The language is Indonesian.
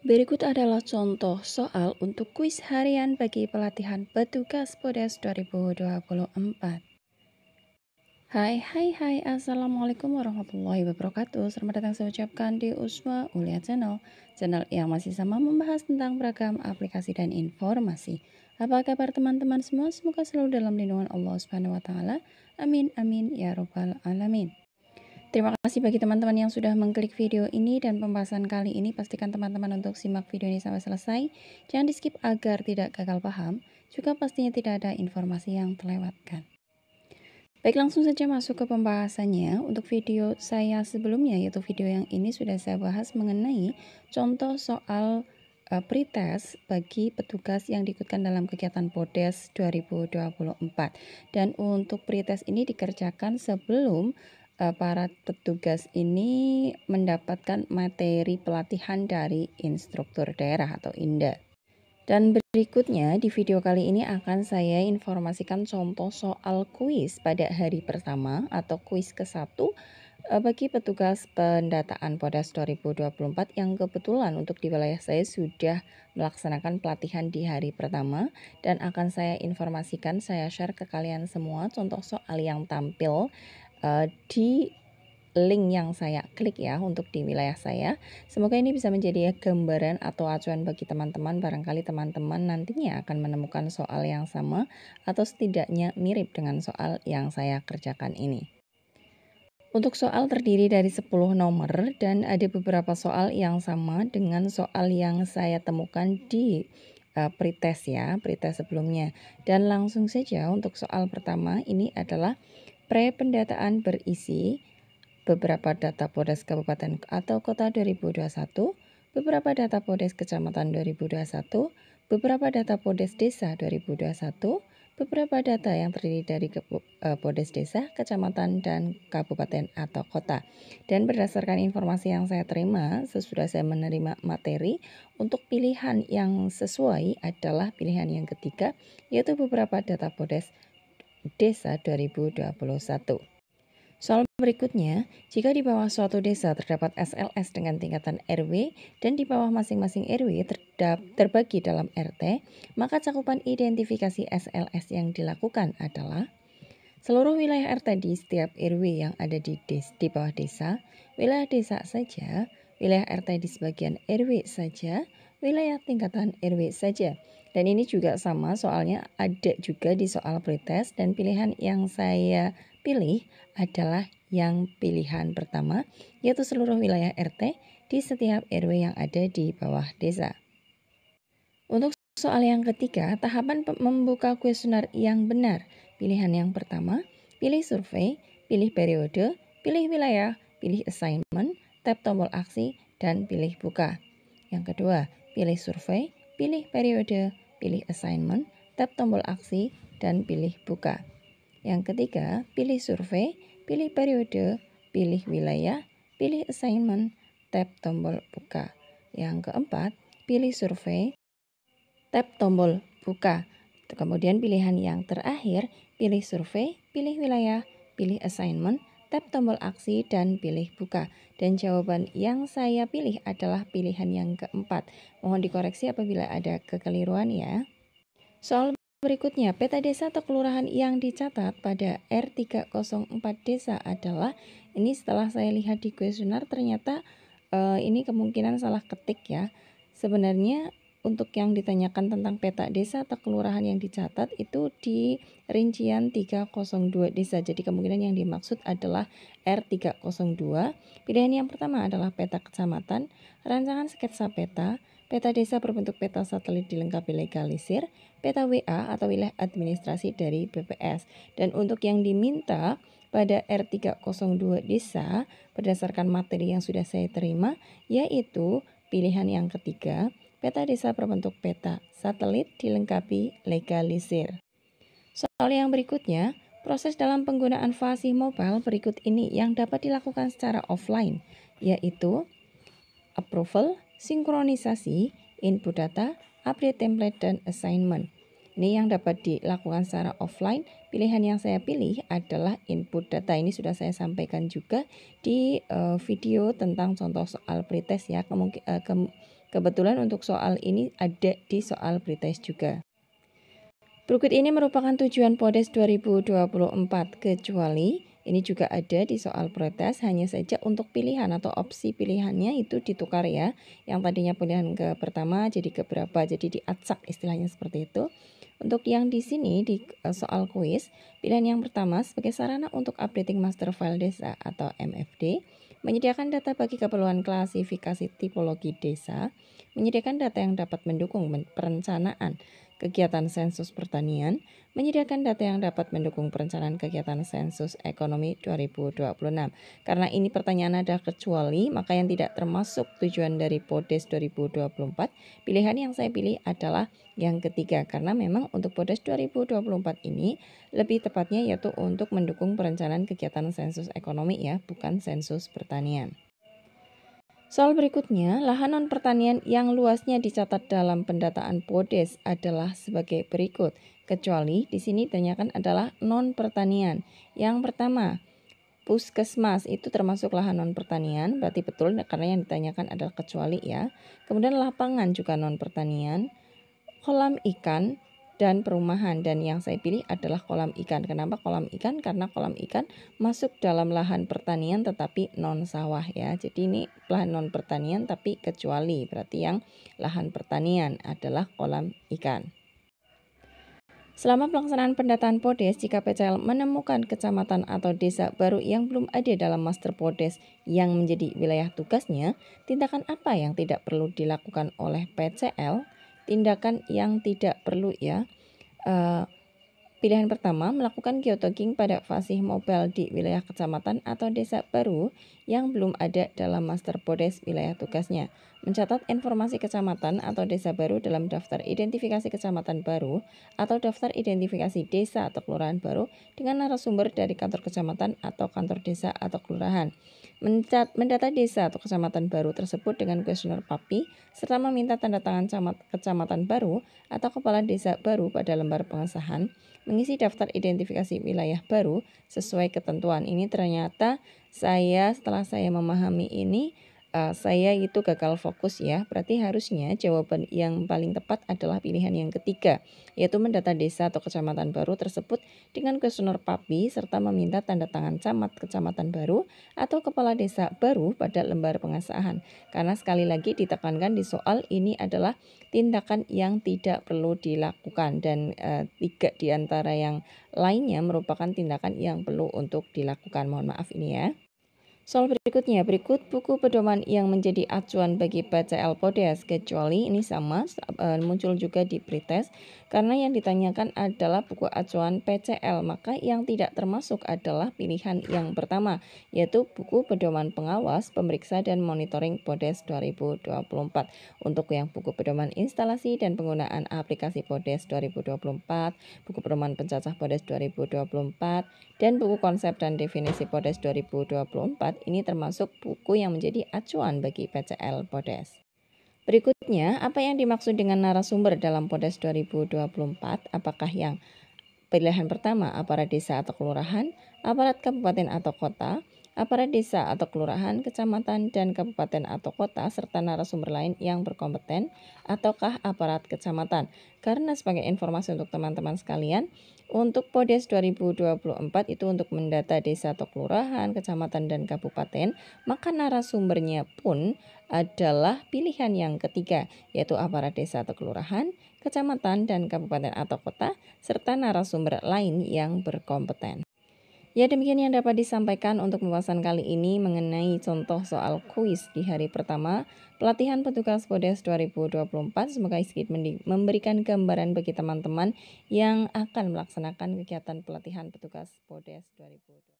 Berikut adalah contoh soal untuk kuis harian bagi pelatihan petugas Podes 2024. Hai, Assalamualaikum warahmatullahi wabarakatuh. Selamat datang saya ucapkan di Usma Ulia Channel yang masih sama membahas tentang beragam aplikasi dan informasi. Apa kabar teman-teman semua? Semoga selalu dalam lindungan Allah Subhanahu wa taala. Amin amin ya robbal alamin. Terima kasih bagi teman-teman yang sudah mengklik video ini, dan pembahasan kali ini pastikan teman-teman untuk simak video ini sampai selesai. Jangan di skip agar tidak gagal paham, juga pastinya tidak ada informasi yang terlewatkan. Baik, langsung saja masuk ke pembahasannya. Untuk video saya sebelumnya, yaitu video yang ini sudah saya bahas mengenai contoh soal pretest bagi petugas yang diikutkan dalam kegiatan Podes 2024. Dan untuk pretest ini dikerjakan sebelum para petugas ini mendapatkan materi pelatihan dari instruktur daerah atau INDA. Dan berikutnya di video kali ini akan saya informasikan contoh soal kuis pada hari pertama atau kuis ke-1 bagi petugas pendataan Podes 2024 yang kebetulan untuk di wilayah saya sudah melaksanakan pelatihan di hari pertama, dan akan saya informasikan, saya share ke kalian semua contoh soal yang tampil di link yang saya klik ya untuk di wilayah saya. Semoga ini bisa menjadi gambaran atau acuan bagi teman-teman. Barangkali teman-teman nantinya akan menemukan soal yang sama atau setidaknya mirip dengan soal yang saya kerjakan ini. Untuk soal terdiri dari 10 nomor dan ada beberapa soal yang sama dengan soal yang saya temukan di pretest ya, pretest sebelumnya. Dan langsung saja untuk soal pertama ini adalah pre-pendataan berisi beberapa data Podes Kabupaten atau Kota 2021, beberapa data Podes Kecamatan 2021, beberapa data Podes Desa 2021, beberapa data yang terdiri dari Podes Desa, Kecamatan, dan Kabupaten atau Kota. Dan berdasarkan informasi yang saya terima, sesudah saya menerima materi, untuk pilihan yang sesuai adalah pilihan yang ketiga, yaitu beberapa data Podes Desa 2021. Soal berikutnya, jika di bawah suatu desa terdapat SLS dengan tingkatan RW dan di bawah masing-masing RW terbagi dalam RT, maka cakupan identifikasi SLS yang dilakukan adalah seluruh wilayah RT di setiap RW yang ada di bawah desa, wilayah desa saja, wilayah RT di sebagian RW saja, wilayah tingkatan RW saja. Dan ini juga sama soalnya ada juga di soal pretest, dan pilihan yang saya pilih adalah yang pilihan pertama, yaitu seluruh wilayah RT di setiap RW yang ada di bawah desa. Untuk soal yang ketiga, tahapan membuka kuesioner yang benar. Pilihan yang pertama, pilih survei, pilih periode, pilih wilayah, pilih assignment, tap tombol aksi, dan pilih buka. Yang kedua, pilih survei, pilih periode, pilih assignment, tap tombol aksi, dan pilih buka. Yang ketiga, pilih survei, pilih periode, pilih wilayah, pilih assignment, tap tombol buka. Yang keempat, pilih survei, tap tombol buka. Kemudian pilihan yang terakhir, pilih survei, pilih wilayah, pilih assignment, tap tombol aksi, dan pilih buka. Dan jawaban yang saya pilih adalah pilihan yang keempat. Mohon dikoreksi apabila ada kekeliruan ya. Soal berikutnya, peta desa atau kelurahan yang dicatat pada R304 desa adalah, ini setelah saya lihat di kuesioner ternyata ini kemungkinan salah ketik ya. Sebenarnya untuk yang ditanyakan tentang peta desa atau kelurahan yang dicatat itu di rincian 302 desa. Jadi kemungkinan yang dimaksud adalah R302. Pilihan yang pertama adalah peta kecamatan, rancangan sketsa peta, peta desa berbentuk peta satelit dilengkapi legalisir, peta WA atau wilayah administrasi dari BPS. Dan untuk yang diminta pada R302 desa berdasarkan materi yang sudah saya terima, yaitu pilihan yang ketiga, peta desa berbentuk peta satelit dilengkapi legalisir. Soal yang berikutnya, proses dalam penggunaan fasih mobile berikut ini yang dapat dilakukan secara offline, yaitu approval, sinkronisasi, input data, update template, dan assignment. Ini yang dapat dilakukan secara offline. Pilihan yang saya pilih adalah input data. Ini sudah saya sampaikan juga di video tentang contoh soal pretest ya. Kebetulan untuk soal ini ada di soal pretest juga. Berikut ini merupakan tujuan PODES 2024, kecuali ini juga ada di soal pretest, hanya saja untuk pilihan atau opsi pilihannya itu ditukar ya. Yang tadinya pilihan ke pertama jadi ke berapa, jadi diacak istilahnya seperti itu. Untuk yang di sini di soal kuis, pilihan yang pertama sebagai sarana untuk updating master file desa atau MFD, menyediakan data bagi keperluan klasifikasi tipologi desa, menyediakan data yang dapat mendukung perencanaan kegiatan sensus pertanian, menyediakan data yang dapat mendukung perencanaan kegiatan sensus ekonomi 2026. Karena ini pertanyaan ada kecuali, maka yang tidak termasuk tujuan dari PODES 2024, pilihan yang saya pilih adalah yang ketiga. Karena memang untuk PODES 2024 ini lebih tepatnya yaitu untuk mendukung perencanaan kegiatan sensus ekonomi ya, bukan sensus pertanian. Soal berikutnya, lahan non-pertanian yang luasnya dicatat dalam pendataan PODES adalah sebagai berikut. Kecuali di sini ditanyakan adalah non-pertanian. Yang pertama, puskesmas itu termasuk lahan non-pertanian, berarti betul karena yang ditanyakan adalah kecuali ya. Kemudian lapangan juga non-pertanian, kolam ikan, dan perumahan, dan yang saya pilih adalah kolam ikan. Kenapa kolam ikan? Karena kolam ikan masuk dalam lahan pertanian tetapi non sawah ya. Jadi ini lahan non pertanian tapi kecuali, berarti yang lahan pertanian adalah kolam ikan. Selama pelaksanaan pendataan PODES, jika PCL menemukan kecamatan atau desa baru yang belum ada dalam master PODES yang menjadi wilayah tugasnya, tindakan apa yang tidak perlu dilakukan oleh PCL? Tindakan yang tidak perlu ya. Pilihan pertama, melakukan geotagging pada fasih mobile di wilayah kecamatan atau desa baru yang belum ada dalam master PODES wilayah tugasnya. Mencatat informasi kecamatan atau desa baru dalam daftar identifikasi kecamatan baru atau daftar identifikasi desa atau kelurahan baru dengan narasumber dari kantor kecamatan atau kantor desa atau kelurahan. Mendata desa atau kecamatan baru tersebut dengan kuesioner PAPI serta meminta tanda tangan kecamatan baru atau kepala desa baru pada lembar pengesahan, mengisi daftar identifikasi wilayah baru sesuai ketentuan. Ini ternyata setelah saya memahami ini, saya itu gagal fokus ya. Berarti harusnya jawaban yang paling tepat adalah pilihan yang ketiga, yaitu mendata desa atau kecamatan baru tersebut dengan kuesioner PAPI serta meminta tanda tangan camat kecamatan baru atau kepala desa baru pada lembar pengesahan. Karena sekali lagi ditekankan di soal ini adalah tindakan yang tidak perlu dilakukan, dan 3 di antara yang lainnya merupakan tindakan yang perlu untuk dilakukan. Mohon maaf ini ya. Soal berikutnya, berikut buku pedoman yang menjadi acuan bagi PCL PODES, kecuali ini sama muncul juga di pretest karena yang ditanyakan adalah buku acuan PCL, maka yang tidak termasuk adalah pilihan yang pertama, yaitu buku pedoman pengawas, pemeriksa dan monitoring PODES 2024. Untuk yang buku pedoman instalasi dan penggunaan aplikasi PODES 2024, buku pedoman pencacah PODES 2024, dan buku konsep dan definisi PODES 2024 ini termasuk buku yang menjadi acuan bagi PCL PODES. Berikutnya, apa yang dimaksud dengan narasumber dalam PODES 2024? Apakah yang pilihan pertama aparat desa atau kelurahan, aparat kabupaten atau kota, aparat desa atau kelurahan, kecamatan, dan kabupaten atau kota, serta narasumber lain yang berkompeten, ataukah aparat kecamatan? Karena sebagai informasi untuk teman-teman sekalian, untuk PODES 2024 itu untuk mendata desa atau kelurahan, kecamatan, dan kabupaten, maka narasumbernya pun adalah pilihan yang ketiga, yaitu aparat desa atau kelurahan, kecamatan, dan kabupaten atau kota, serta narasumber lain yang berkompeten. Ya, demikian yang dapat disampaikan untuk pembahasan kali ini mengenai contoh soal kuis di hari pertama pelatihan petugas PODES 2024. Semoga sedikit memberikan gambaran bagi teman-teman yang akan melaksanakan kegiatan pelatihan petugas PODES 2024.